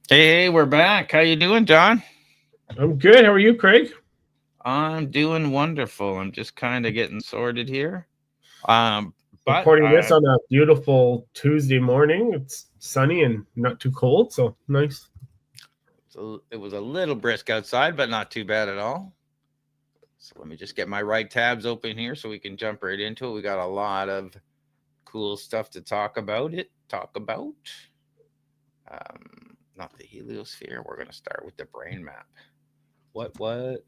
Hey, we're back. How you doing, John? I'm good. How are you, Craig? I'm doing wonderful. I'm just kind of getting sorted here. Um, but Recording this on a beautiful Tuesday morning. It's sunny and not too cold, so nice. it was a little brisk outside, but not too bad at all. So let me just get my right tabs open here so we can jump right into it. We got a lot of cool stuff to talk about. Not the heliosphere. We're gonna start with the brain map. What? What?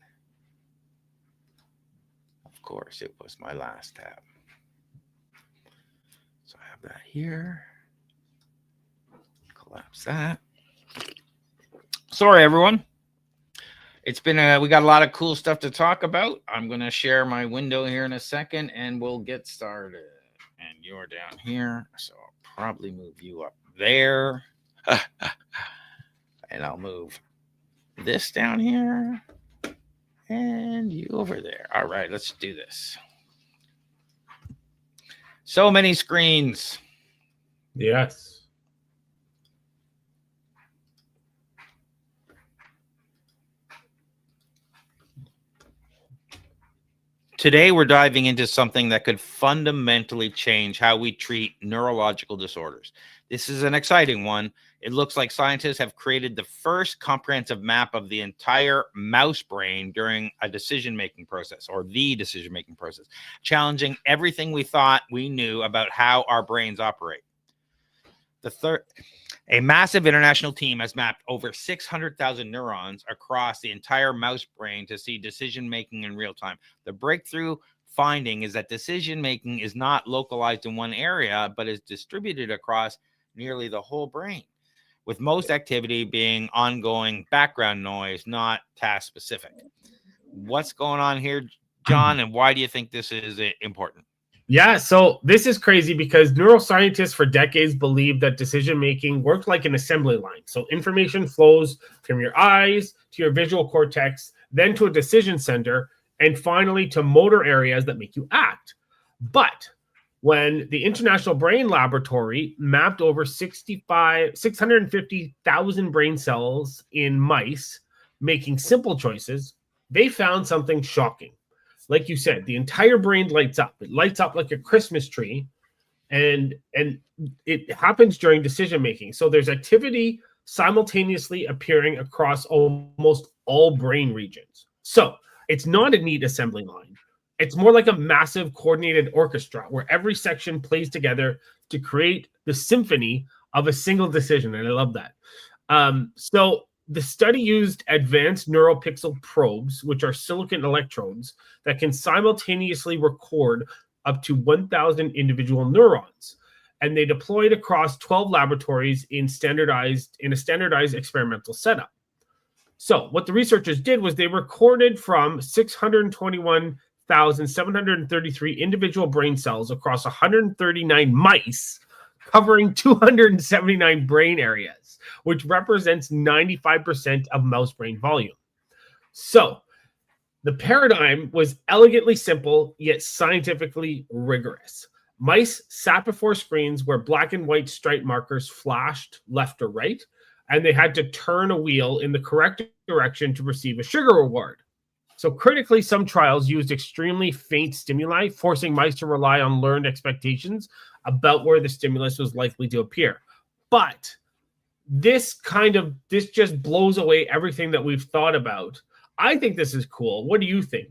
Of course, it was my last tab. So I have that here. Collapse that. Sorry, everyone. It's been we got a lot of cool stuff to talk about. I'm going to share my window here in a second and we'll get started. And you're down here, so I'll probably move you up there. And I'll move this down here and you over there. All right, let's do this. So many screens. Yes. Today, we're diving into something that could fundamentally change how we treat neurological disorders. This is an exciting one. It looks like scientists have created the first comprehensive map of the entire mouse brain during a decision-making process, or the decision-making process, challenging everything we thought we knew about how our brains operate. A massive international team has mapped over 600,000 neurons across the entire mouse brain to see decision making in real time. The breakthrough finding is that decision making is not localized in one area, but is distributed across nearly the whole brain, with most activity being ongoing background noise, not task specific. What's going on here, John, and why do you think this is important? Yeah, so this is crazy because neuroscientists for decades believed that decision making worked like an assembly line. So information flows from your eyes to your visual cortex, then to a decision center, and finally to motor areas that make you act. But when the International Brain Laboratory mapped over 650,000 brain cells in mice making simple choices, they found something shocking. Like you said, the entire brain lights up. It lights up like a Christmas tree, and it happens during decision making. So there's activity simultaneously appearing across almost all brain regions. So it's not a neat assembly line. It's more like a massive coordinated orchestra where every section plays together to create the symphony of a single decision. And I love that. So the study used advanced neuropixel probes, which are silicon electrodes that can simultaneously record up to 1,000 individual neurons. And they deployed across 12 laboratories in a standardized experimental setup. So what the researchers did was they recorded from 621,733 individual brain cells across 139 mice, covering 279 brain areas, which represents 95% of mouse brain volume. So the paradigm was elegantly simple, yet scientifically rigorous. Mice sat before screens where black and white stripe markers flashed left or right, and they had to turn a wheel in the correct direction to receive a sugar reward. So, critically, some trials used extremely faint stimuli, forcing mice to rely on learned expectations about where the stimulus was likely to appear. But this just blows away everything that we've thought about. I think this is cool. What do you think?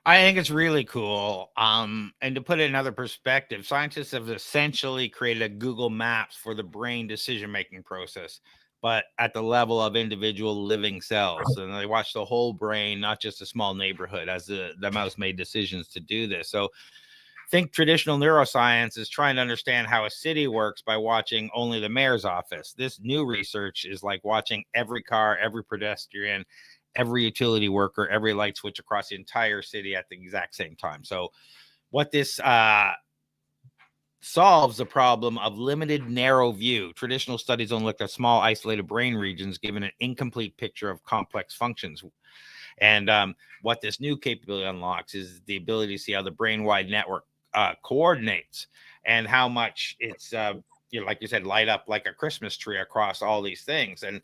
I think it's really cool. And to put it in another perspective, scientists have essentially created a Google Maps for the brain decision making process, but at the level of individual living cells. And they watch the whole brain, not just a small neighborhood, as the mouse made decisions to do this. So think traditional neuroscience is trying to understand how a city works by watching only the mayor's office. This new research is like watching every car, every pedestrian, every utility worker, every light switch across the entire city at the exact same time. So what this solves the problem of limited narrow view. Traditional studies only looked at small isolated brain regions, giving an incomplete picture of complex functions. And what this new capability unlocks is the ability to see how the brain-wide network coordinates and how much it's like you said, light up like a Christmas tree across all these things. And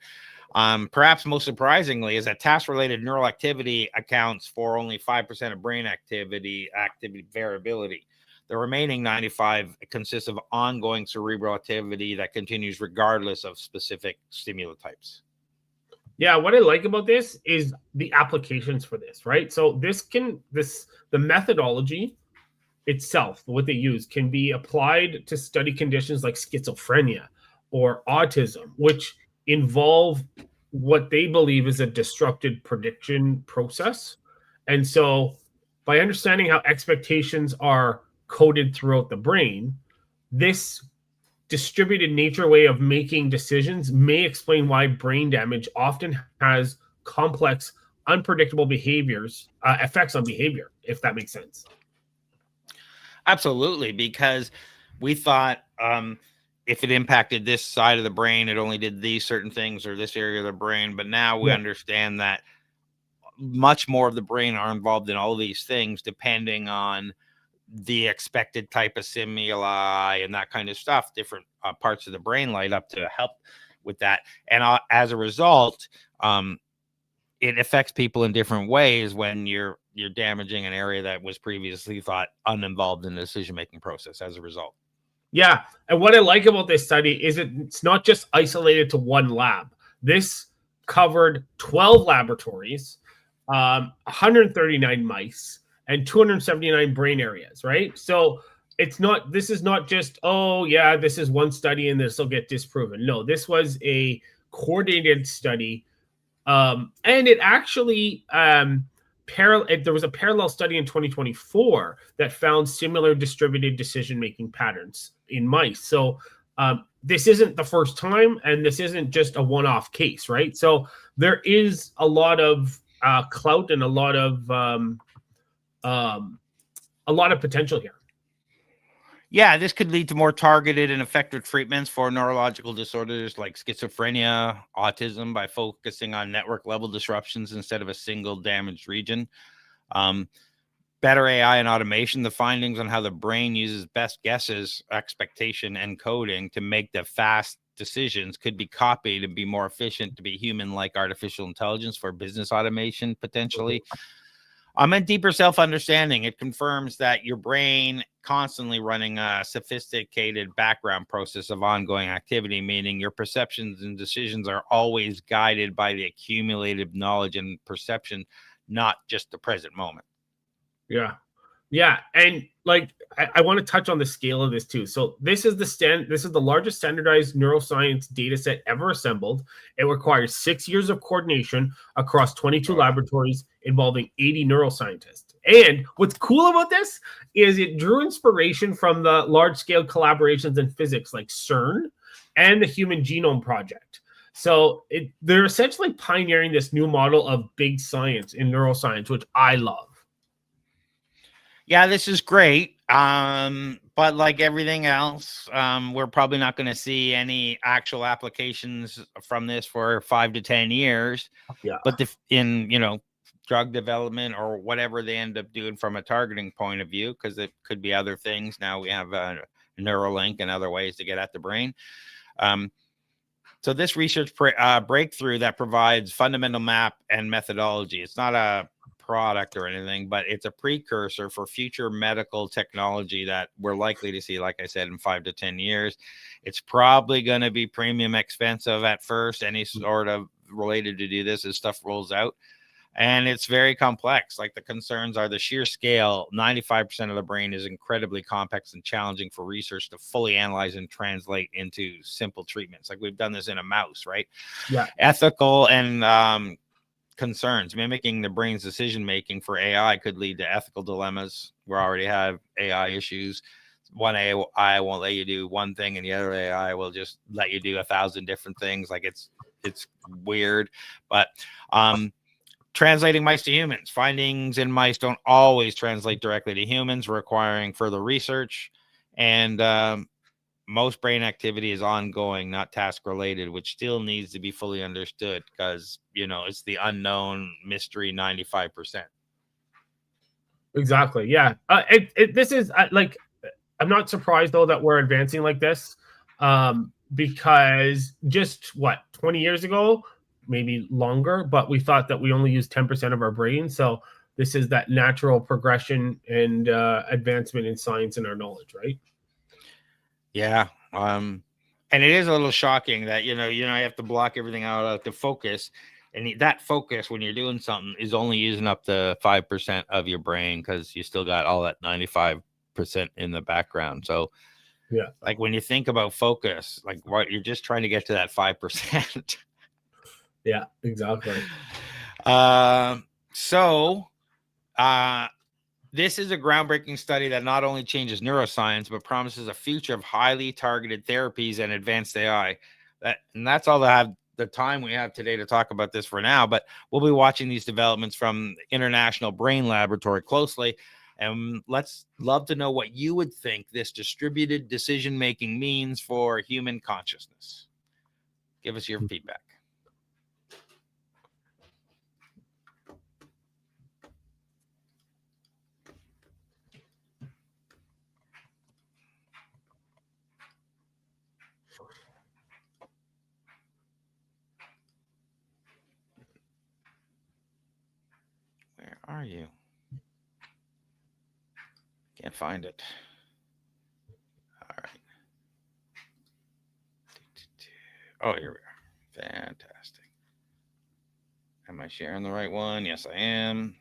perhaps most surprisingly is that task-related neural activity accounts for only 5% of brain activity variability. The remaining 95 consists of ongoing cerebral activity that continues regardless of specific stimuli types. Yeah, what I like about this is the applications for this, right? So the methodology itself, what they use, can be applied to study conditions like schizophrenia or autism, which involve what they believe is a destructive prediction process. And so by understanding how expectations are coded throughout the brain, this distributed nature way of making decisions may explain why brain damage often has complex, unpredictable effects on behavior, if that makes sense. Absolutely, because we thought if it impacted this side of the brain, it only did these certain things or this area of the brain. But now we understand that much more of the brain are involved in all these things, depending on the expected type of stimuli and that kind of stuff. Different parts of the brain light up to help with that. And as a result, it affects people in different ways when you're damaging an area that was previously thought uninvolved in the decision-making process as a result. Yeah. And what I like about this study is it's not just isolated to one lab. This covered 12 laboratories, 139 mice, and 279 brain areas, right? So this is not just, oh yeah, this is one study and this will get disproven. No, this was a coordinated study. And it actually, there was a parallel study in 2024 that found similar distributed decision-making patterns in mice. So this isn't the first time, and this isn't just a one-off case, right? So there is a lot of clout and a lot of potential here. Yeah, this could lead to more targeted and effective treatments for neurological disorders like schizophrenia, autism, by focusing on network level disruptions instead of a single damaged region. Better AI and automation, the findings on how the brain uses best guesses, expectation, and coding to make the fast decisions could be copied and be more efficient to be human-like artificial intelligence for business automation, potentially. And deeper self-understanding. It confirms that your brain constantly running a sophisticated background process of ongoing activity, meaning your perceptions and decisions are always guided by the accumulated knowledge and perception, not just the present moment. Yeah. And like, I want to touch on the scale of this too. So this is the largest standardized neuroscience data set ever assembled. It requires 6 years of coordination across 22 laboratories involving 80 neuroscientists. And what's cool about this is it drew inspiration from the large scale collaborations in physics like CERN and the Human Genome Project. So they're essentially pioneering this new model of big science in neuroscience, which I love. Yeah, this is great. But like everything else, we're probably not going to see any actual applications from this for 5 to 10 years. Yeah. But in drug development or whatever they end up doing from a targeting point of view, because it could be other things. Now we have Neuralink and other ways to get at the brain. So this research breakthrough that provides fundamental map and methodology. It's not a product or anything, but it's a precursor for future medical technology that we're likely to see, like I said, in 5 to 10 years. It's probably going to be premium expensive at first, any sort of related to do this as stuff rolls out. And it's very complex. Like the concerns are the sheer scale. 95% of the brain is incredibly complex and challenging for research to fully analyze and translate into simple treatments. Like we've done this in a mouse, right? Yeah. Ethical and concerns. Mimicking the brain's decision-making for AI could lead to ethical dilemmas. We already have AI issues. One AI won't let you do one thing and the other AI will just let you do 1,000 different things. Like it's weird, but translating mice to humans. Findings in mice don't always translate directly to humans, requiring further research. And most brain activity is ongoing, not task related, which still needs to be fully understood because, it's the unknown mystery 95%. Exactly. Yeah. This is like, I'm not surprised though that we're advancing like this. Because just 20 years ago, maybe longer, but we thought that we only use 10% of our brain. So this is that natural progression and advancement in science and our knowledge, right? Yeah. And it is a little shocking that, you have to block everything out to focus. And that focus, when you're doing something, is only using up to 5% of your brain, because you still got all that 95% in the background. So, yeah, like when you think about focus, like what you're just trying to get to that 5%. Yeah, exactly. So, this is a groundbreaking study that not only changes neuroscience, but promises a future of highly targeted therapies and advanced AI. And that's all I have the time we have today to talk about this for now. But we'll be watching these developments from International Brain Laboratory closely. And love to know what you would think this distributed decision-making means for human consciousness. Give us your feedback. Where are you? Can't find it. All right. Oh, here we are. Fantastic. Am I sharing the right one? Yes, I am.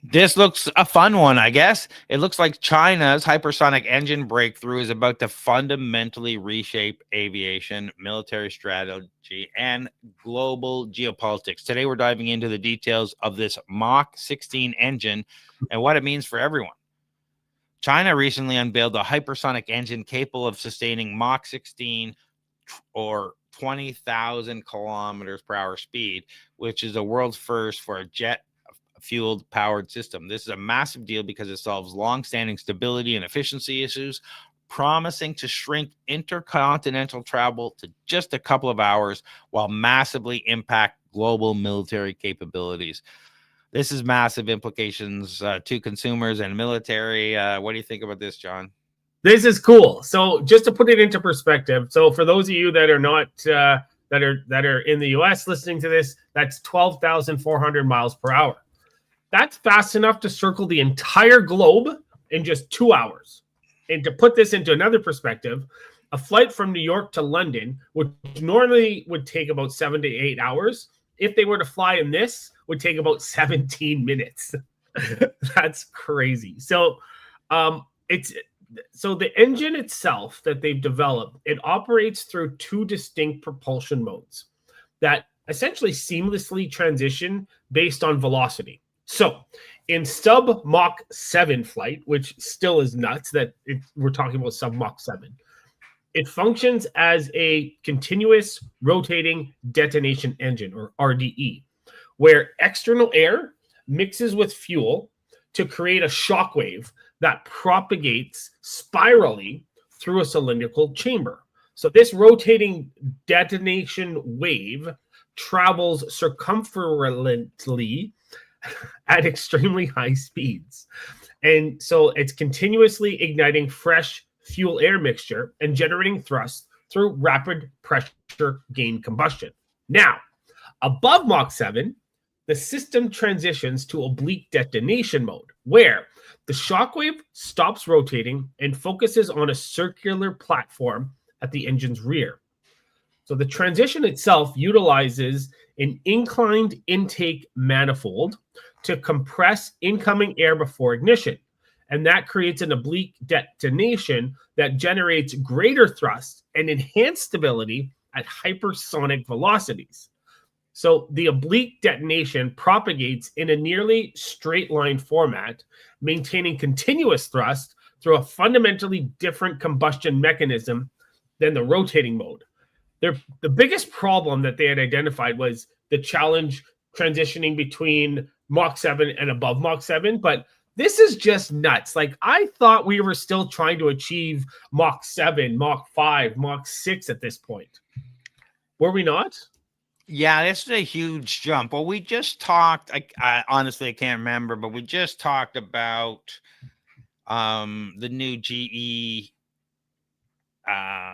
This looks a fun one, I guess. It looks like China's hypersonic engine breakthrough is about to fundamentally reshape aviation, military strategy, and global geopolitics. Today, we're diving into the details of this Mach 16 engine and what it means for everyone. China recently unveiled a hypersonic engine capable of sustaining Mach 16 or 20,000 kilometers per hour speed, which is the world's first for a jet fueled powered system. This is a massive deal because it solves long-standing stability and efficiency issues, promising to shrink intercontinental travel to just a couple of hours while massively impact global military capabilities. This is massive implications to consumers and military. What do you think about this, John? This is cool. So just to put it into perspective, so for those of you that are not that are in the US listening to this, that's 12,400 miles per hour. That's fast enough to circle the entire globe in just 2 hours. And to put this into another perspective, a flight from New York to London, which normally would take about 7 to 8 hours, if they were to fly in this, would take about 17 minutes. That's crazy. So the engine itself that they've developed, it operates through two distinct propulsion modes that essentially seamlessly transition based on velocity. So in sub Mach 7 flight, which still is nuts that we're talking about sub Mach 7, it functions as a continuous rotating detonation engine, or RDE, where external air mixes with fuel to create a shockwave that propagates spirally through a cylindrical chamber. So this rotating detonation wave travels circumferentially at extremely high speeds. And so it's continuously igniting fresh fuel-air mixture and generating thrust through rapid pressure gain combustion. Now, above Mach 7, the system transitions to oblique detonation mode, where the shockwave stops rotating and focuses on a circular platform at the engine's rear. So the transition itself utilizes an inclined intake manifold to compress incoming air before ignition. And that creates an oblique detonation that generates greater thrust and enhanced stability at hypersonic velocities. So the oblique detonation propagates in a nearly straight line format, maintaining continuous thrust through a fundamentally different combustion mechanism than the rotating mode. The biggest problem that they had identified was the challenge transitioning between Mach 7 and above Mach 7, but this is just nuts. Like, I thought we were still trying to achieve Mach 7, Mach 5, Mach 6 at this point. Were we not? Yeah, this is a huge jump. Well, we just talked, I honestly can't remember, but we just talked about the new GE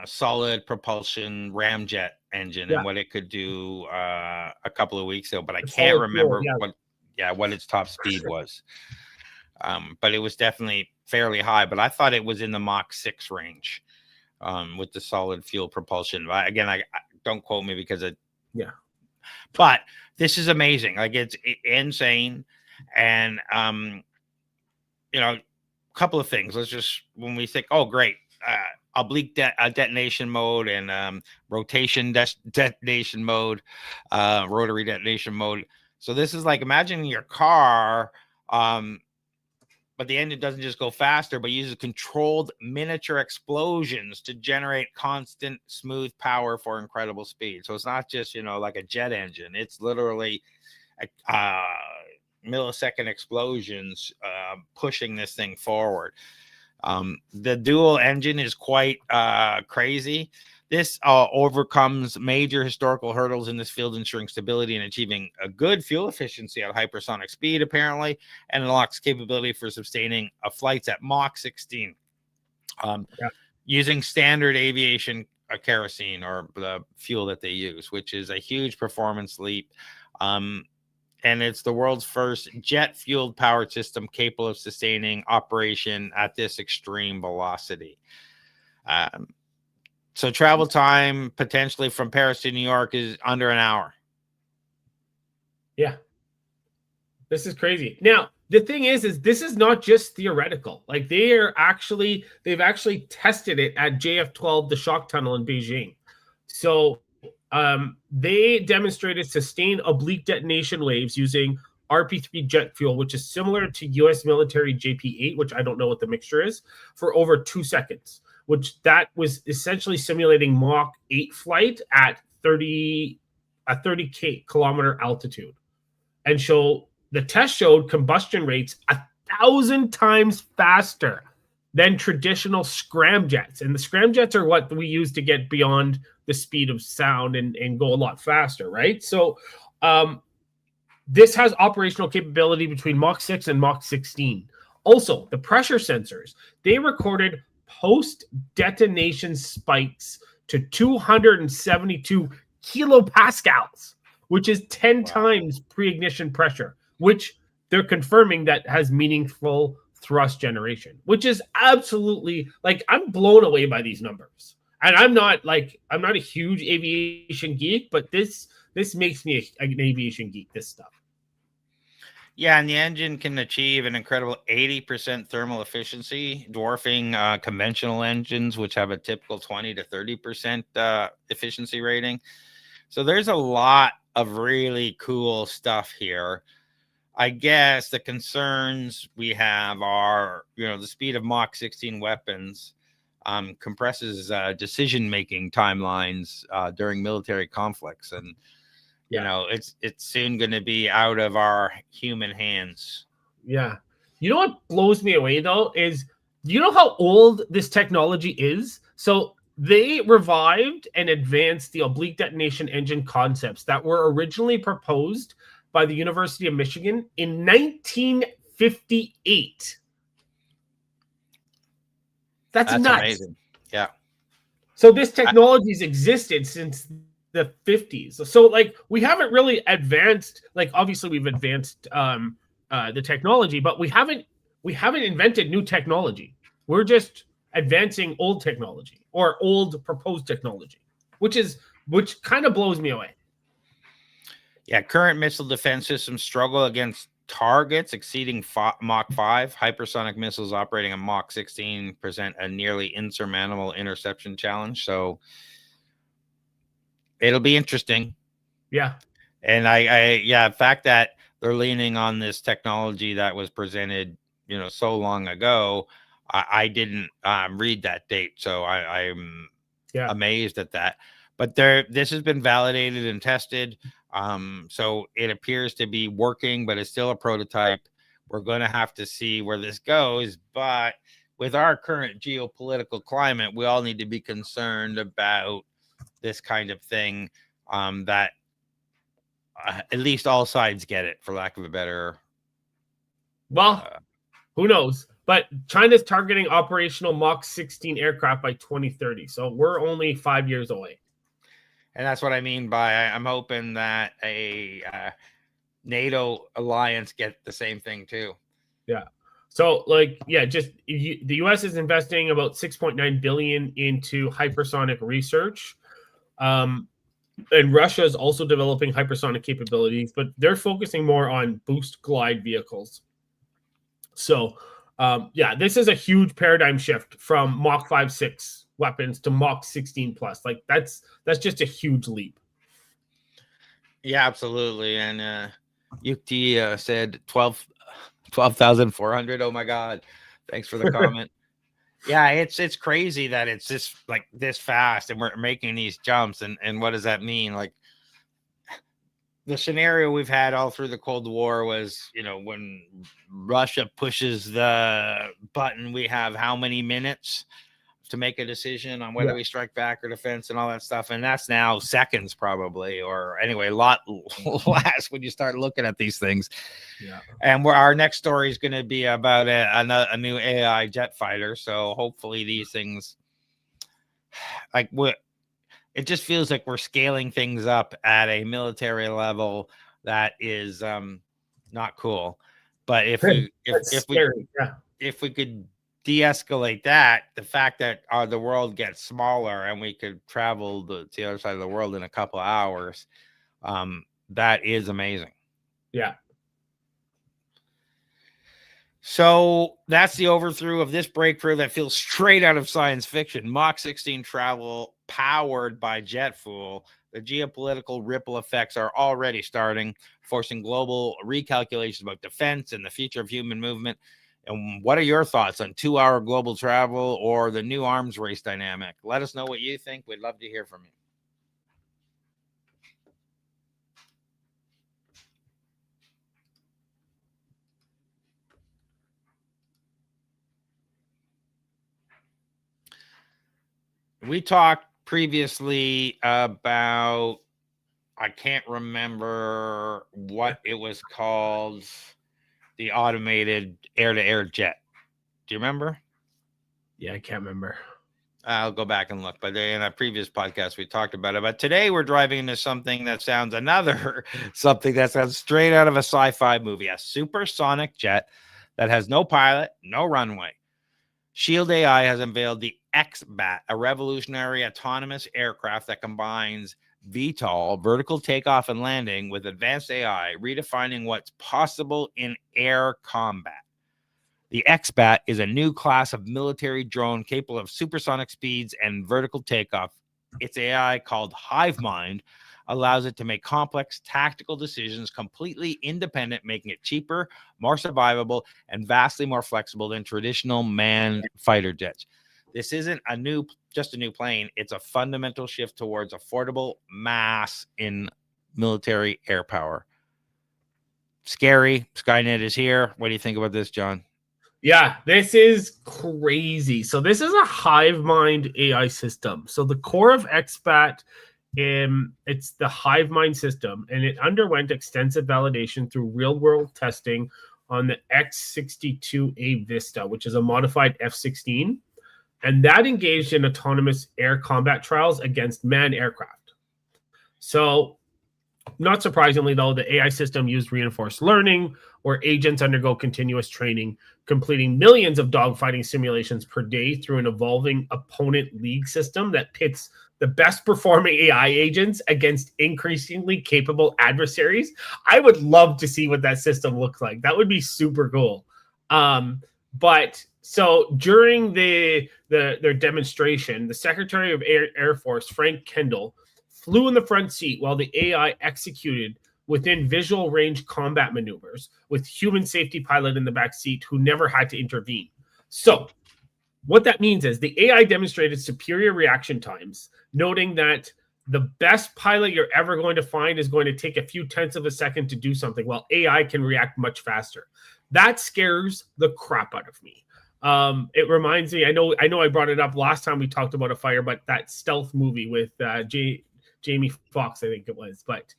solid propulsion ramjet engine Yeah, and what it could do a couple of weeks ago, but I the can't solid fuel. remember what its top speed was. But it was definitely fairly high. But I thought it was in the Mach 6 range with the solid fuel propulsion. Again, I don't quote me because it. Yeah. But this is amazing. Like it's insane, and a couple of things. Let's just when we think, oh, great. Oblique detonation mode and rotation detonation mode, rotary detonation mode. So this is like imagining your car, but the engine doesn't just go faster, but uses controlled miniature explosions to generate constant smooth power for incredible speed. So it's not just like a jet engine. It's literally millisecond explosions pushing this thing forward. The dual engine is quite crazy. This overcomes major historical hurdles in this field, ensuring stability and achieving a good fuel efficiency at hypersonic speed, apparently, and unlocks capability for sustaining flights at Mach 16 using standard aviation kerosene or the fuel that they use, which is a huge performance leap. And it's the world's first jet-fueled powered system capable of sustaining operation at this extreme velocity. So travel time potentially from Paris to New York is under an hour. Yeah. This is crazy. Now, the thing is this is not just theoretical. Like they've actually tested it at JF-12, the shock tunnel in Beijing. So they demonstrated sustained oblique detonation waves using RP3 jet fuel, which is similar to US military JP8, which I don't know what the mixture is, for over 2 seconds, which that was essentially simulating Mach 8 flight at 30 kilometer altitude. And so the test showed combustion rates 1,000 times faster than traditional scramjets. And the scramjets are what we use to get beyond the speed of sound and go a lot faster, right? So this has operational capability between Mach 6 and Mach 16. Also, the pressure sensors, they recorded post-detonation spikes to 272 kilopascals, which is 10 times pre-ignition pressure, which they're confirming that has meaningful thrust generation, which is absolutely, like, I'm blown away by these numbers. And I'm not a huge aviation geek, but this makes me an aviation geek, this stuff. Yeah, and the engine can achieve an incredible 80% thermal efficiency, dwarfing conventional engines, which have a typical 20 to 30% efficiency rating. So there's a lot of really cool stuff here. I guess the concerns we have are, the speed of Mach 16 weapons compresses decision-making timelines during military conflicts. And, it's soon going to be out of our human hands. Yeah. You know what blows me away, though, is you know how old this technology is? So they revived and advanced the oblique detonation engine concepts that were originally proposed by the University of Michigan in 1958. That's nuts. Amazing. Yeah. So this technology's existed since the 50s. So like we haven't really advanced, like obviously we've advanced the technology, but we haven't invented new technology. We're just advancing old technology or old proposed technology, which kind of blows me away. Yeah, current missile defense systems struggle against targets exceeding Mach 5. Hypersonic missiles operating at Mach 16 present a nearly insurmountable interception challenge. So it'll be interesting. Yeah. And the fact that they're leaning on this technology that was presented, so long ago, I didn't read that date. So I'm amazed at that. But this has been validated and tested. So it appears to be working, but it's still a prototype. We're going to have to see where this goes. But with our current geopolitical climate, we all need to be concerned about this kind of thing, that at least all sides get it, for lack of a better. Well, who knows? But China's targeting operational Mach 16 aircraft by 2030. So we're only 5 years away. And that's what I mean by I'm hoping that a NATO alliance get the same thing too. Yeah. So like, yeah, just the US is investing about 6.9 billion into hypersonic research. And Russia is also developing hypersonic capabilities, but they're focusing more on boost glide vehicles. So, yeah, this is a huge paradigm shift from Mach 5.6 weapons to Mach 16 plus. Like that's just a huge leap. Yeah, absolutely. And Yukti said 12,400. Oh my God. Thanks for the comment. Yeah, it's crazy that it's just like this fast and we're making these jumps. And what does that mean? Like the scenario we've had all through the Cold War was, when Russia pushes the button, we have how many minutes to make a decision on whether we strike back or defense and all that stuff. And that's now seconds probably, or anyway, a lot less when you start looking at these things. Yeah. And our next story is going to be about a new AI jet fighter. So hopefully these things, like it just feels like we're scaling things up at a military level that is not cool. But if we could de-escalate that, the fact that the world gets smaller and we could travel to the other side of the world in a couple of hours, that is amazing. Yeah. So that's the overview of this breakthrough that feels straight out of science fiction. Mach 16 travel powered by jet fuel. The geopolitical ripple effects are already starting, forcing global recalculations about defense and the future of human movement. And what are your thoughts on 2-hour global travel or the new arms race dynamic? Let us know what you think. We'd love to hear from you. We talked previously about, I can't remember what it was called, the automated air-to-air jet. Do you remember? Yeah, I can't remember. I'll go back and look. But in a previous podcast, we talked about it. But today we're driving into something that sounds straight out of a sci-fi movie, a supersonic jet that has no pilot, no runway. Shield AI has unveiled the X-Bat, a revolutionary autonomous aircraft that combines VTOL, vertical takeoff and landing, with advanced AI, redefining what's possible in air combat. The X-Bat is a new class of military drone capable of supersonic speeds and vertical takeoff. Its AI, called HiveMind, allows it to make complex tactical decisions completely independent, making it cheaper, more survivable, and vastly more flexible than traditional manned fighter jets. This isn't just a new plane. It's a fundamental shift towards affordable mass in military air power. Scary. Skynet is here. What do you think about this, John? Yeah, this is crazy. So this is a HiveMind AI system. So the core of XBAT, it's the HiveMind system, and it underwent extensive validation through real-world testing on the X-62A Vista, which is a modified F-16, and that engaged in autonomous air combat trials against manned aircraft. So, not surprisingly, though, the AI system used reinforced learning, where agents undergo continuous training, completing millions of dogfighting simulations per day through an evolving opponent league system that pits the best performing AI agents against increasingly capable adversaries. I would love to see what that system looks like. That would be super cool. But so during their demonstration, the Secretary of Air Force, Frank Kendall, flew in the front seat while the AI executed within visual range combat maneuvers with human safety pilot in the back seat who never had to intervene. So what that means is the AI demonstrated superior reaction times, noting that the best pilot you're ever going to find is going to take a few tenths of a second to do something, while AI can react much faster. That scares the crap out of me. It reminds me, I know I brought it up last time we talked about a fire, but that stealth movie with Jamie Foxx, I think it was. But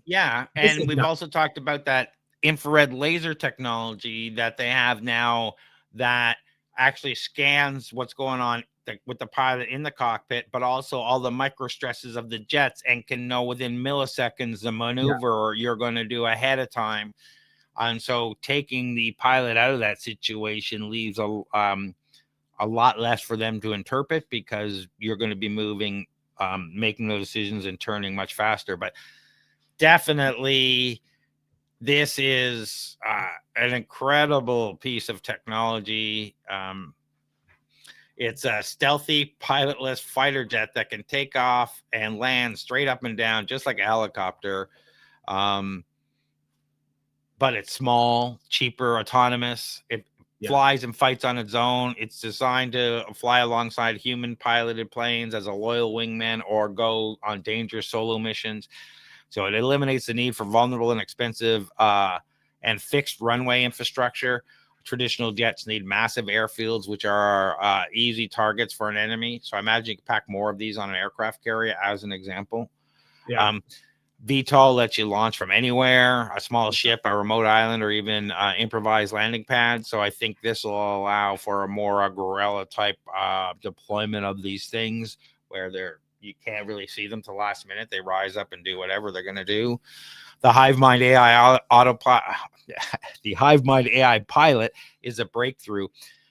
yeah, and we've also talked about that infrared laser technology that they have now that actually scans what's going on with the pilot in the cockpit, but also all the micro stresses of the jets, and can know within milliseconds the maneuver you're going to do ahead of time. And so taking the pilot out of that situation leaves a lot less for them to interpret, because you're going to be moving, making those decisions and turning much faster. But definitely, this is an incredible piece of technology. It's a stealthy, pilotless fighter jet that can take off and land straight up and down, just like a helicopter. But it's small, cheaper, autonomous. It flies and fights on its own. It's designed to fly alongside human piloted planes as a loyal wingman, or go on dangerous solo missions. So it eliminates the need for vulnerable and expensive and fixed runway infrastructure. Traditional jets need massive airfields, which are easy targets for an enemy. So I imagine you can pack more of these on an aircraft carrier, as an example. VTOL lets you launch from anywhere, a small ship, a remote island, or even improvised landing pad. So I think this will allow for a more guerrilla type deployment of these things, where you can't really see them till last minute. They rise up and do whatever they're going to do. The HiveMind AI the HiveMind AI pilot is a breakthrough.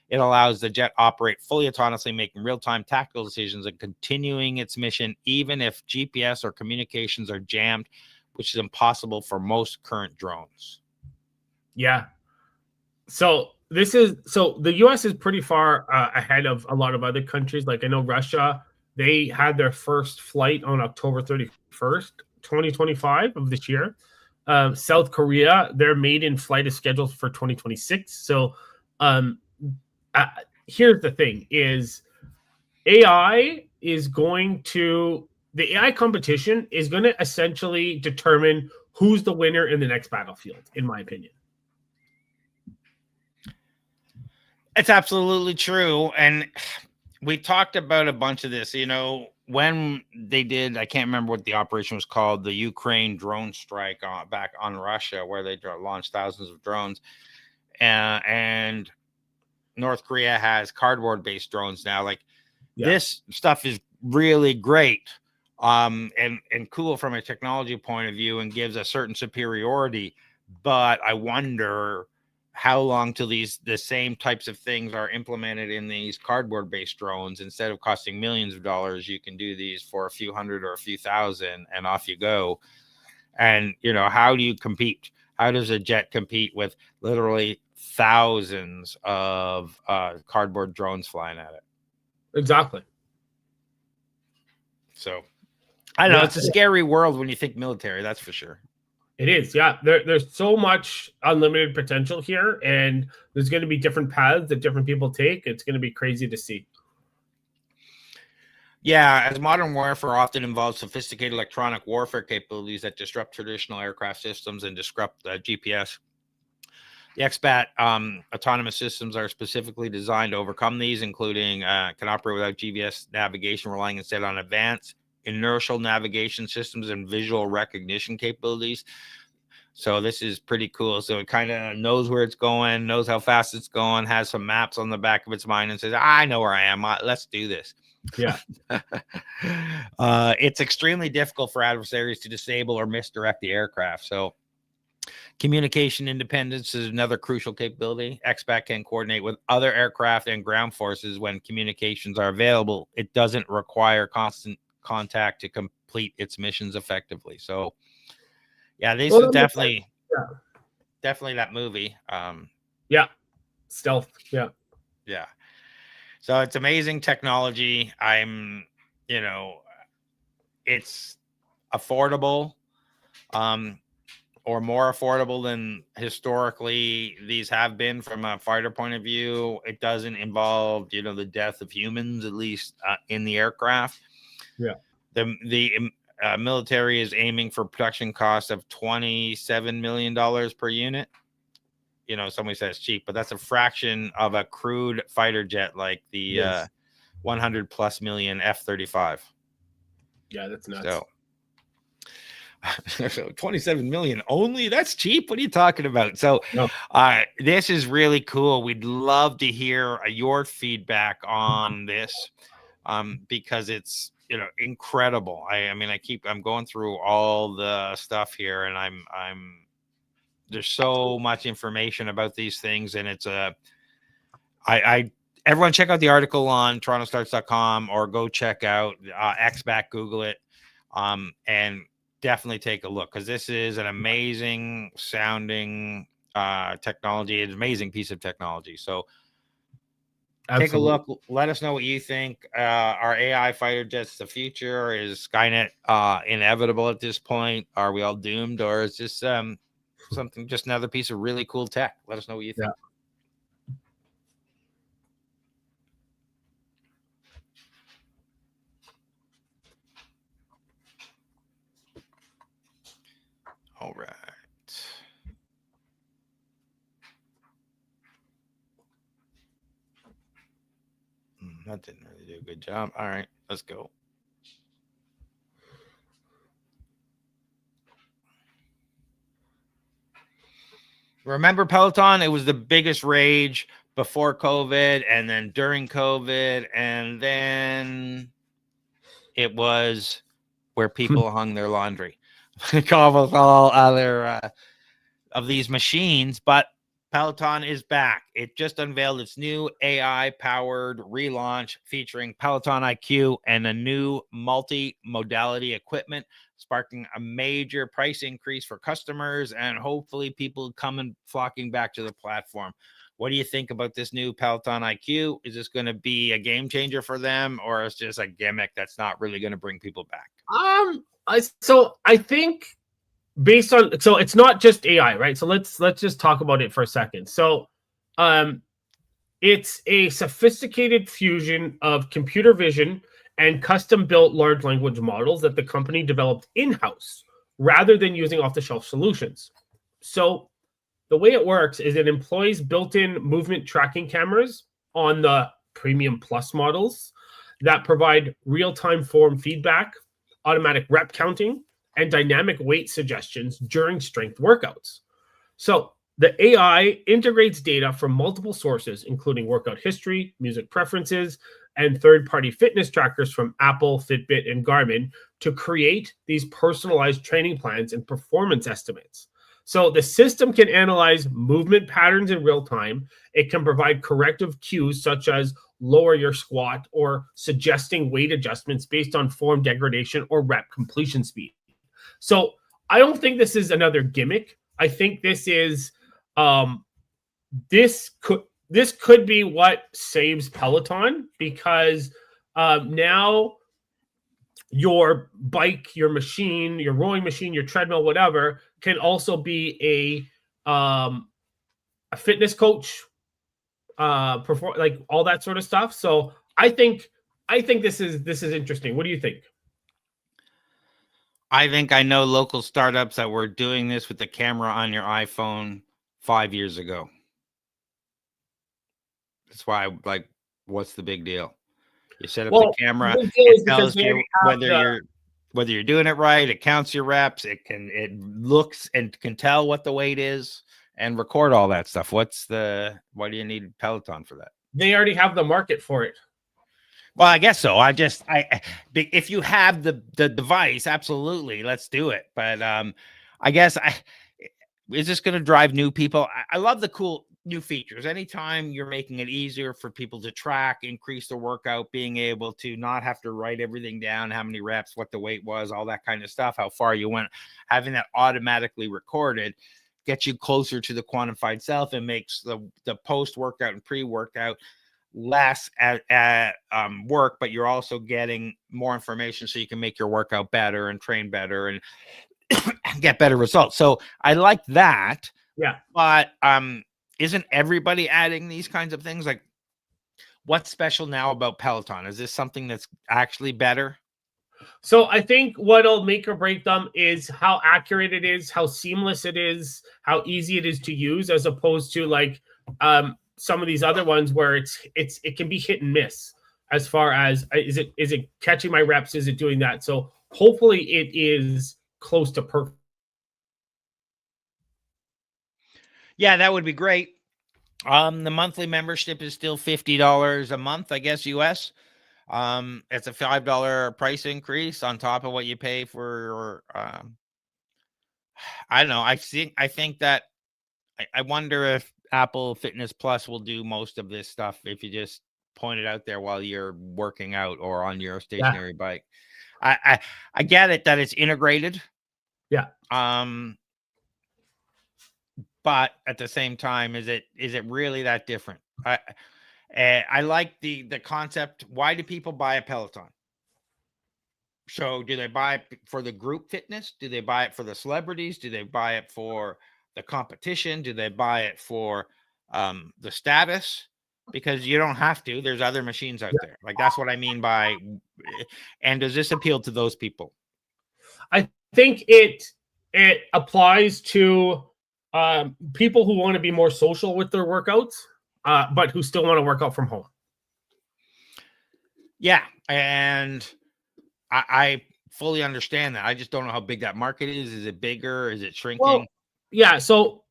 It allows the jet operate fully autonomously, making real-time tactical decisions and continuing its mission, even if GPS or communications are jammed, which is impossible for most current drones. Yeah. So the US is pretty far ahead of a lot of other countries. Like, I know Russia, they had their first flight on October 31st, 2025 of this year. South Korea, their maiden flight is scheduled for 2026. So here's the thing: is the AI competition is going to essentially determine who's the winner in the next battlefield, in my opinion. It's absolutely true. And we talked about a bunch of this, when they did, I can't remember what the operation was called, the Ukraine drone strike back on Russia, where they launched thousands of drones. And North Korea has cardboard-based drones now. This stuff is really great and cool from a technology point of view, and gives a certain superiority. But I wonder how long till the same types of things are implemented in these cardboard-based drones. Instead of costing millions of dollars, you can do these for a few hundred or a few thousand, and off you go. And, how do you compete? How does a jet compete with literally thousands of cardboard drones flying at it? Exactly. So, I don't know. It's a scary world when you think military, that's for sure. It is, yeah. There's so much unlimited potential here, and there's going to be different paths that different people take. It's going to be crazy to see. Yeah, as modern warfare often involves sophisticated electronic warfare capabilities that disrupt traditional aircraft systems and disrupt GPS. The XBAT autonomous systems are specifically designed to overcome these, including can operate without GPS navigation, relying instead on advanced inertial navigation systems and visual recognition capabilities. So this is pretty cool. So it kind of knows where it's going, knows how fast it's going, has some maps on the back of its mind, and says, I know where I am. Let's do this. Yeah. It's extremely difficult for adversaries to disable or misdirect the aircraft. So communication independence is another crucial capability. XBAT can coordinate with other aircraft and ground forces when communications are available. It doesn't require constant contact to complete its missions effectively. So yeah, this is definitely that movie. Stealth. Yeah. So it's amazing technology. It's affordable, or more affordable than historically these have been from a fighter point of view. It doesn't involve, the death of humans, at least in the aircraft. Yeah. The military is aiming for production costs of $27 million per unit. Somebody says cheap, but that's a fraction of a crude fighter jet like the 100 plus million F-35. Yeah, that's nuts. So, So 27 million only? That's cheap. What are you talking about? So No. this is really cool. We'd love to hear your feedback on this, because it's, incredible. I mean, I'm going through all the stuff here, and there's so much information about these things, and it's everyone check out the article on torontostarts.com, or go check out XBack, Google it, and definitely take a look, because this is an amazing sounding technology. It's an amazing piece of technology. So take a look. Let us know what you think. Are AI fighter jets the future? Is Skynet inevitable at this point? Are we all doomed, or is this something, just another piece of really cool tech? Let us know what you think. Yeah. All right. That didn't really do a good job. All right, let's go. Remember Peloton? It was the biggest rage before COVID, and then during COVID, and then it was where people hung their laundry. Almost all other of these machines, but Peloton is back. It just unveiled its new AI-powered relaunch featuring Peloton IQ and a new multi-modality equipment, sparking a major price increase for customers and hopefully people coming flocking back to the platform. What do you think about this new Peloton IQ? Is this going to be a game changer for them, or is it just a gimmick that's not really going to bring people back? I think based on, so it's not just AI, right? So let's just talk about it for a second. So it's a sophisticated fusion of computer vision and custom built large language models that the company developed in-house rather than using off-the-shelf solutions. So the way it works is it employs built-in movement tracking cameras on the Premium Plus models that provide real-time form feedback, automatic rep counting, and dynamic weight suggestions during strength workouts. So the AI integrates data from multiple sources, including workout history, music preferences, and third-party fitness trackers from Apple, Fitbit, and Garmin to create these personalized training plans and performance estimates. So the system can analyze movement patterns in real time. It can provide corrective cues such as lower your squat or suggesting weight adjustments based on form degradation or rep completion speed. So I don't think this is another gimmick. I think this is this could be what saves Peloton, because now your bike, your machine, your rowing machine, your treadmill, whatever, can also be a fitness coach, like all that sort of stuff. So I think this is interesting. What do you think? I think I know local startups that were doing this with the camera on your iPhone 5 years ago. That's why, like, what's the big deal? You set up the camera, it tells you whether you're doing it right, it counts your reps, it looks and can tell what the weight is and record all that stuff. Why do you need Peloton for that? They already have the market for it. Well, I guess so. If you have the device, absolutely, let's do it. But I guess is this going to drive new people? I love the cool new features. Anytime you're making it easier for people to track, increase their workout, being able to not have to write everything down, how many reps, what the weight was, all that kind of stuff, how far you went, having that automatically recorded gets you closer to the quantified self and makes the post-workout and pre-workout less at work, but you're also getting more information so you can make your workout better and train better and get better results. So I like that. Yeah. But isn't everybody adding these kinds of things? Like, what's special now about Peloton? Is this something that's actually better? So I think what'll make or break them is how accurate it is, how seamless it is, how easy it is to use, as opposed to like some of these other ones where it can be hit and miss as far as is it catching my reps, is it doing that? So hopefully it is close to perfect. Yeah, that would be great. The monthly membership is still $50 a month, I guess, US. It's a $5 price increase on top of what you pay for. I don't know. I think that I wonder if Apple Fitness Plus will do most of this stuff if you just point it out there while you're working out or on your Yeah, stationary bike. I get it that it's integrated. yeah. But at the same time, is it really that different? I like the concept. Why do people buy a Peloton? So do they buy it for the group fitness? Do they buy it for the celebrities? Do they buy it for the competition? Do they buy it for the status? Because you don't have to. There's other machines out there. Like that's what I mean by. And does this appeal to those people? I think it applies to people who want to be more social with their workouts, but who still want to work out from home. Yeah, and I fully understand that. I just don't know how big that market is. Is it bigger? Is it shrinking? Well, yeah. So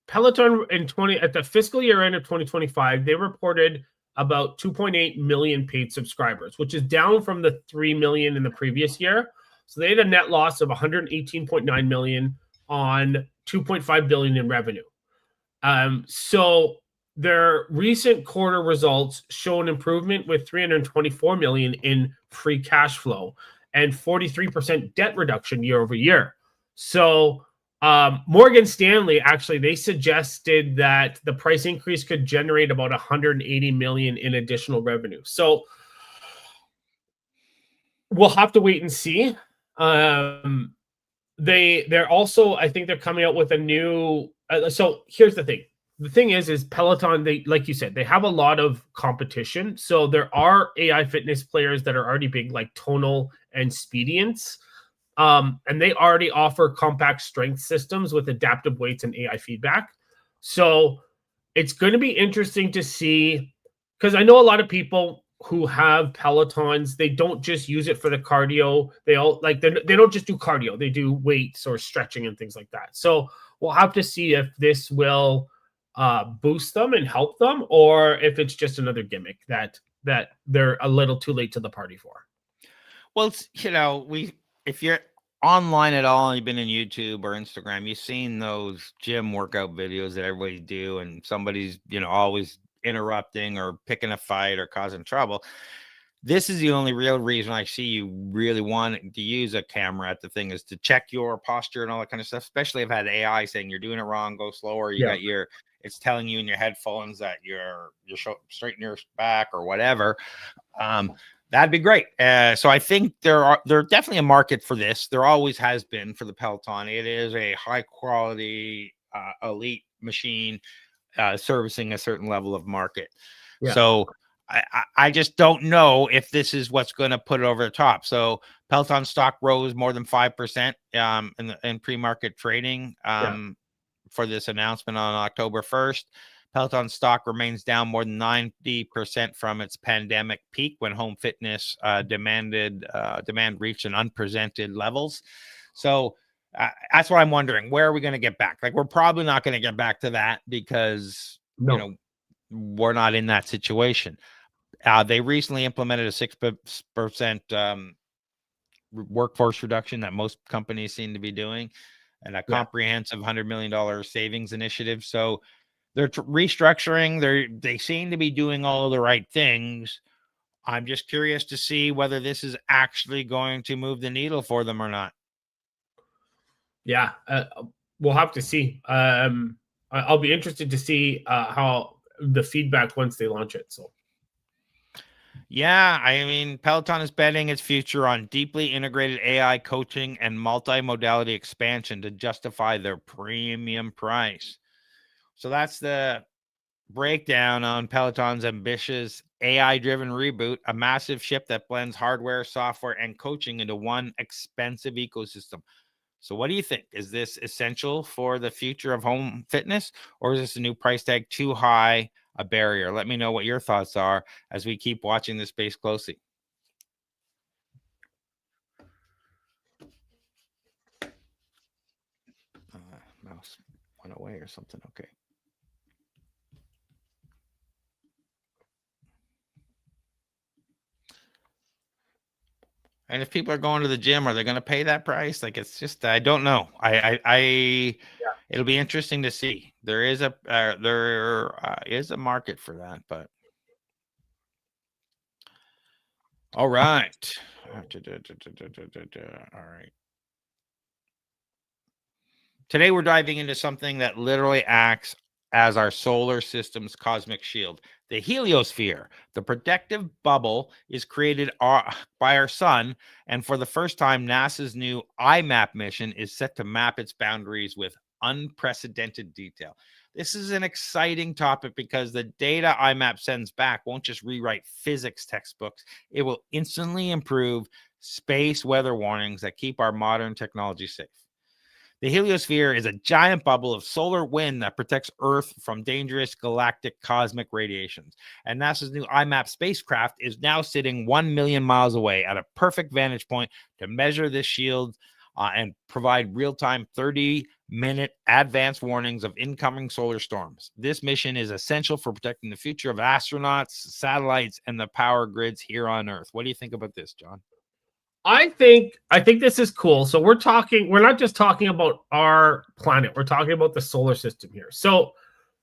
Peloton at the fiscal year end of 2025, they reported about 2.8 million paid subscribers, which is down from the 3 million in the previous year. So they had a net loss of 118.9 million on 2.5 billion in revenue. So their recent quarter results show an improvement with 324 million in free cash flow and 43% debt reduction year over year. So Morgan Stanley, actually, they suggested that the price increase could generate about 180 million in additional revenue. So we'll have to wait and see. They're also, I think they're coming out with a new. So here's the thing. The thing is Peloton. They, like you said, they have a lot of competition. So there are AI fitness players that are already big, like Tonal and Spedience, and they already offer compact strength systems with adaptive weights and AI feedback. So it's going to be interesting to see, because I know a lot of people who have Pelotons, they don't just use it for the cardio. They don't just do cardio. They do weights or stretching and things like that. So we'll have to see if this will boost them and help them, or if it's just another gimmick that they're a little too late to the party for. Well, it's, if you're online at all, you've been in YouTube or Instagram, you've seen those gym workout videos that everybody do, and somebody's, always interrupting or picking a fight or causing trouble. This is the only real reason I see you really wanting to use a camera at the thing is to check your posture and all that kind of stuff. Especially if I've had AI saying you're doing it wrong, go slower. You got it's telling you in your headphones that you're straighten your back or whatever. That'd be great. So I think there's definitely a market for this. There always has been for the Peloton. It is a high quality, elite machine servicing a certain level of market. Yeah. So I just don't know if this is what's going to put it over the top. So Peloton stock rose more than 5% in pre-market trading for this announcement on October 1st. Peloton stock remains down more than 90% from its pandemic peak when home fitness demand reached an unprecedented levels. So that's what I'm wondering. Where are we going to get back? Like, we're probably not going to get back to that because, we're not in that situation. They recently implemented a 6% workforce reduction that most companies seem to be doing, and a comprehensive $100 million savings initiative. So they're restructuring. They seem to be doing all of the right things. I'm just curious to see whether this is actually going to move the needle for them or not. Yeah, we'll have to see. I'll be interested to see how the feedback once they launch it. So, yeah, I mean, Peloton is betting its future on deeply integrated AI coaching and multimodality expansion to justify their premium price. So that's the breakdown on Peloton's ambitious AI-driven reboot, a massive shift that blends hardware, software, and coaching into one expensive ecosystem. So what do you think? Is this essential for the future of home fitness, or is this a new price tag too high a barrier? Let me know what your thoughts are as we keep watching this space closely. went away or something. Okay. And if people are going to the gym, are they going to pay that price? Like, it's just, I don't know. It'll be interesting to see. There is a market for that, but all right. All right. Today we're diving into something that literally acts as our solar system's cosmic shield, the heliosphere. The protective bubble is created by our sun, and for the first time, NASA's new IMAP mission is set to map its boundaries with unprecedented detail. This is an exciting topic because the data IMAP sends back won't just rewrite physics textbooks. It will instantly improve space weather warnings that keep our modern technology safe. The heliosphere is a giant bubble of solar wind that protects Earth from dangerous galactic cosmic radiations. And NASA's new IMAP spacecraft is now sitting 1 million miles away at a perfect vantage point to measure this shield and provide real-time 30-minute advance warnings of incoming solar storms. This mission is essential for protecting the future of astronauts, satellites, and the power grids here on Earth. What do you think about this, John? I think this is cool. So we're not just talking about our planet. We're talking about the solar system here. So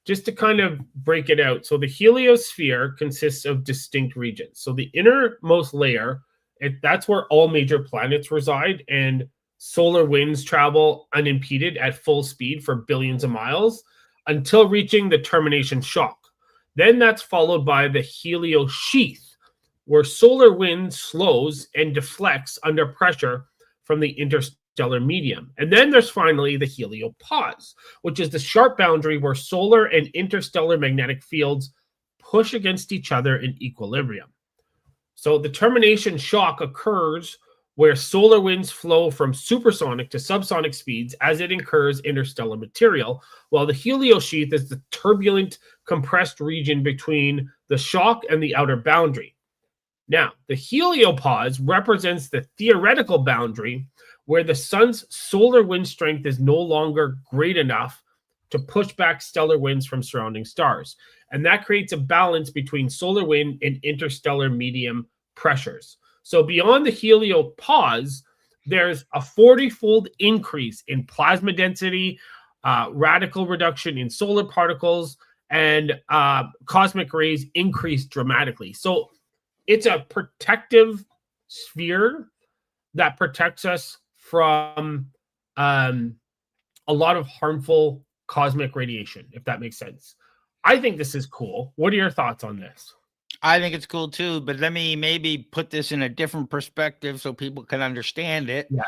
just to kind of break it out. So the heliosphere consists of distinct regions. So the innermost layer, that's where all major planets reside, and solar winds travel unimpeded at full speed for billions of miles until reaching the termination shock. Then that's followed by the heliosheath, where solar wind slows and deflects under pressure from the interstellar medium. And then there's finally the heliopause, which is the sharp boundary where solar and interstellar magnetic fields push against each other in equilibrium. So the termination shock occurs where solar winds flow from supersonic to subsonic speeds as it incurs interstellar material, while the heliosheath is the turbulent, compressed region between the shock and the outer boundary. Now, the heliopause represents the theoretical boundary where the sun's solar wind strength is no longer great enough to push back stellar winds from surrounding stars. And that creates a balance between solar wind and interstellar medium pressures. So beyond the heliopause, there's a 40-fold increase in plasma density, radical reduction in solar particles, and cosmic rays increase dramatically. So it's a protective sphere that protects us from a lot of harmful cosmic radiation, if that makes sense. I think this is cool. What are your thoughts on this? I think it's cool too, but let me maybe put this in a different perspective so people can understand it. Yeah.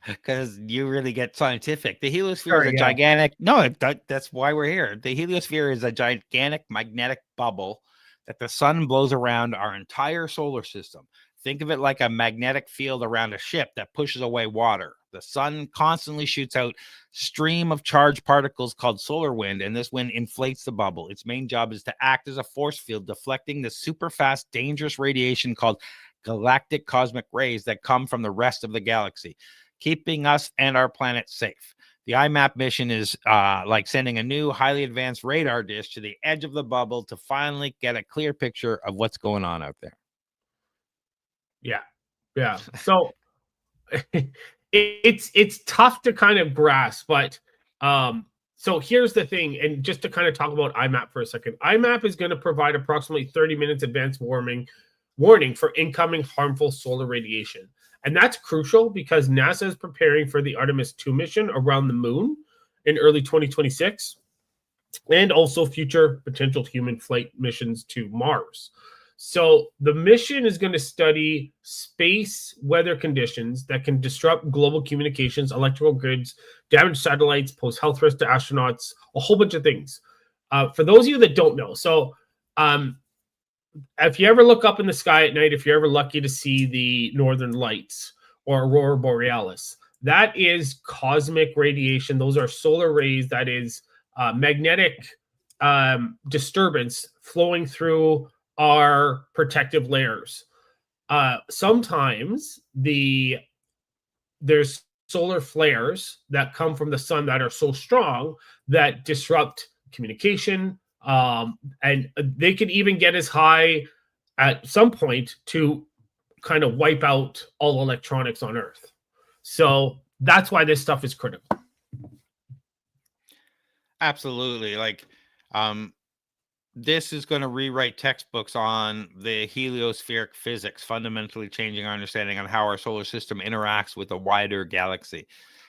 Because you really get scientific. The heliosphere is a gigantic. No, that's why we're here. The heliosphere is a gigantic magnetic bubble that the sun blows around our entire solar system. Think of it like a magnetic field around a ship that pushes away water. The sun constantly shoots out stream of charged particles called solar wind, and this wind inflates the bubble. Its main job is to act as a force field, deflecting the super fast, dangerous radiation called galactic cosmic rays that come from the rest of the galaxy, keeping us and our planet safe. The IMAP mission is like sending a new, highly advanced radar dish to the edge of the bubble to finally get a clear picture of what's going on out there. Yeah. So it's tough to kind of grasp, but so here's the thing, and just to kind of talk about IMAP for a second. IMAP is going to provide approximately 30 minutes advance warning for incoming harmful solar radiation. And that's crucial because NASA is preparing for the Artemis 2 mission around the moon in early 2026, and also future potential human flight missions to Mars. So the mission is going to study space weather conditions that can disrupt global communications, electrical grids, damage satellites, pose health risks to astronauts, a whole bunch of things. For those of you that don't know, so if you ever look up in the sky at night, if you're ever lucky to see the northern lights or aurora borealis, that is cosmic radiation. Those are solar rays. That is magnetic disturbance flowing through our protective layers. Sometimes there's solar flares that come from the sun that are so strong that disrupt communication. And they could even get as high at some point to kind of wipe out all electronics on Earth. So that's why this stuff is critical. Absolutely. Like, this is going to rewrite textbooks on the heliospheric physics, fundamentally changing our understanding on how our solar system interacts with a wider galaxy.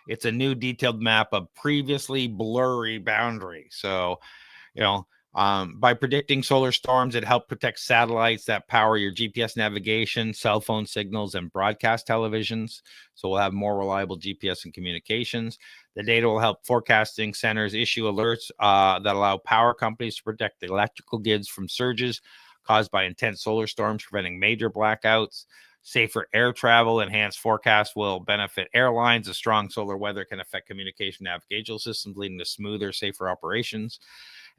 It's a new detailed map of previously blurry boundaries. So, by predicting solar storms, it helped protect satellites that power your GPS navigation, cell phone signals, and broadcast televisions. So we'll have more reliable GPS and communications. The data will help forecasting centers issue alerts that allow power companies to protect the electrical grids from surges caused by intense solar storms, preventing major blackouts. Safer air travel, enhanced forecasts will benefit airlines. A strong solar weather can affect communication navigational systems, leading to smoother, safer operations.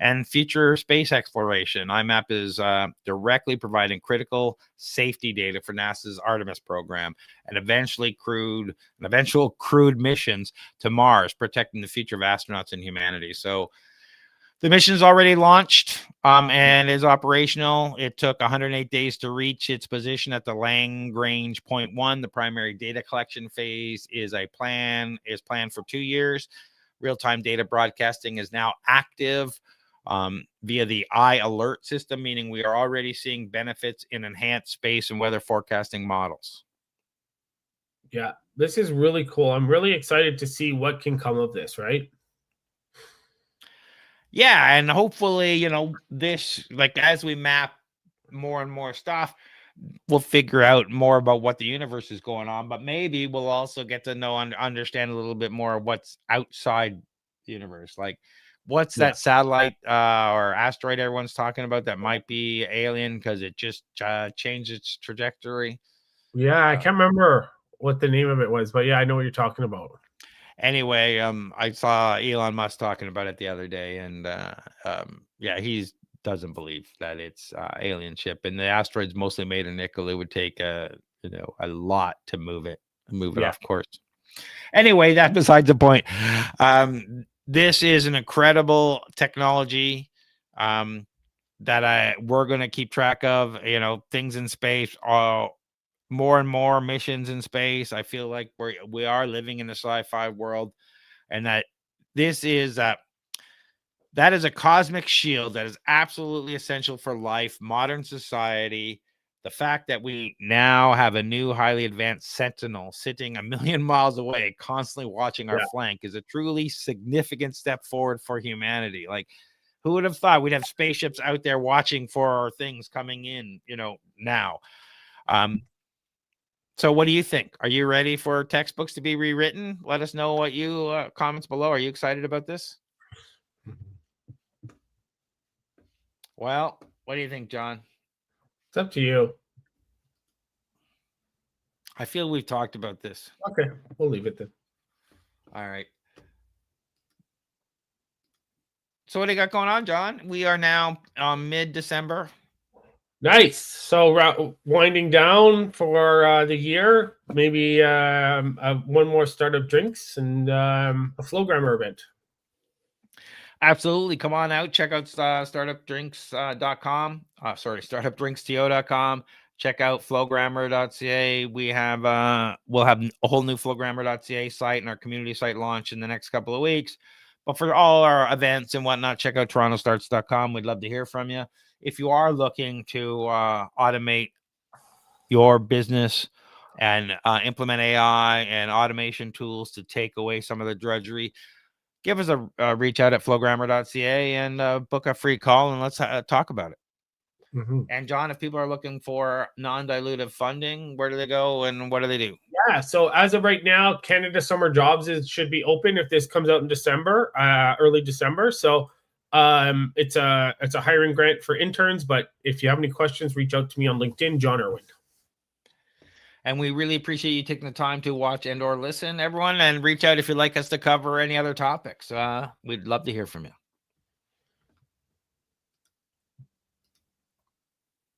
And future space exploration. IMAP is directly providing critical safety data for NASA's Artemis program and eventual crewed missions to Mars, protecting the future of astronauts and humanity. So the mission is already launched and is operational. It took 108 days to reach its position at the Lagrange point 1. The primary data collection phase is planned for 2 years. Real-time data broadcasting is now active via the iAlert system, meaning we are already seeing benefits in enhanced space and weather forecasting models. Yeah, this is really cool. I'm really excited to see what can come of this, right? Yeah, and hopefully, this, like, as we map more and more stuff, we'll figure out more about what the universe is going on, but maybe we'll also get to know and understand a little bit more of what's outside the universe. Like, what's that satellite or asteroid everyone's talking about that might be alien because it just changed its trajectory? Yeah, I can't remember what the name of it was, but yeah, I know what you're talking about. Anyway, I saw Elon Musk talking about it the other day, and he doesn't believe that it's alien ship, and the asteroid's mostly made of nickel. It would take a lot to move it off course. Anyway, that besides the point. This is an incredible technology that we're going to keep track of. Things in space, more and more missions in space. I feel like we are living in a sci-fi world, and that this is that is a cosmic shield that is absolutely essential for life, modern society. The fact that we now have a new highly advanced sentinel sitting a million miles away, constantly watching our flank, is a truly significant step forward for humanity. Like, who would have thought we'd have spaceships out there watching for things coming in, now? So what do you think? Are you ready for textbooks to be rewritten? Let us know what you comments below. Are you excited about this? Well, what do you think, John? It's up to you. I feel we've talked about this. Okay, we'll leave it then. All right. So what do you got going on, John? We are now mid-December. Nice. So winding down for the year, maybe one more Startup Drinks and a Flowgrammer event. Absolutely. Come on out. Check out startupdrinks.com. Startupdrinksto.com. Check out flowgrammer.ca. We'll have a whole new flowgrammer.ca site and our community site launch in the next couple of weeks. But for all our events and whatnot, check out torontostarts.com. We'd love to hear from you. If you are looking to automate your business and implement AI and automation tools to take away some of the drudgery, give us a reach out at flowgrammer.ca and book a free call, and let's talk about it. Mm-hmm. And John, if people are looking for non-dilutive funding, where do they go and what do they do? Yeah, so as of right now, Canada Summer Jobs should be open if this comes out in December, early December. So it's a hiring grant for interns, but if you have any questions, reach out to me on LinkedIn, John Irwin. And we really appreciate you taking the time to watch and or listen, everyone, and reach out if you'd like us to cover any other topics. We'd love to hear from you.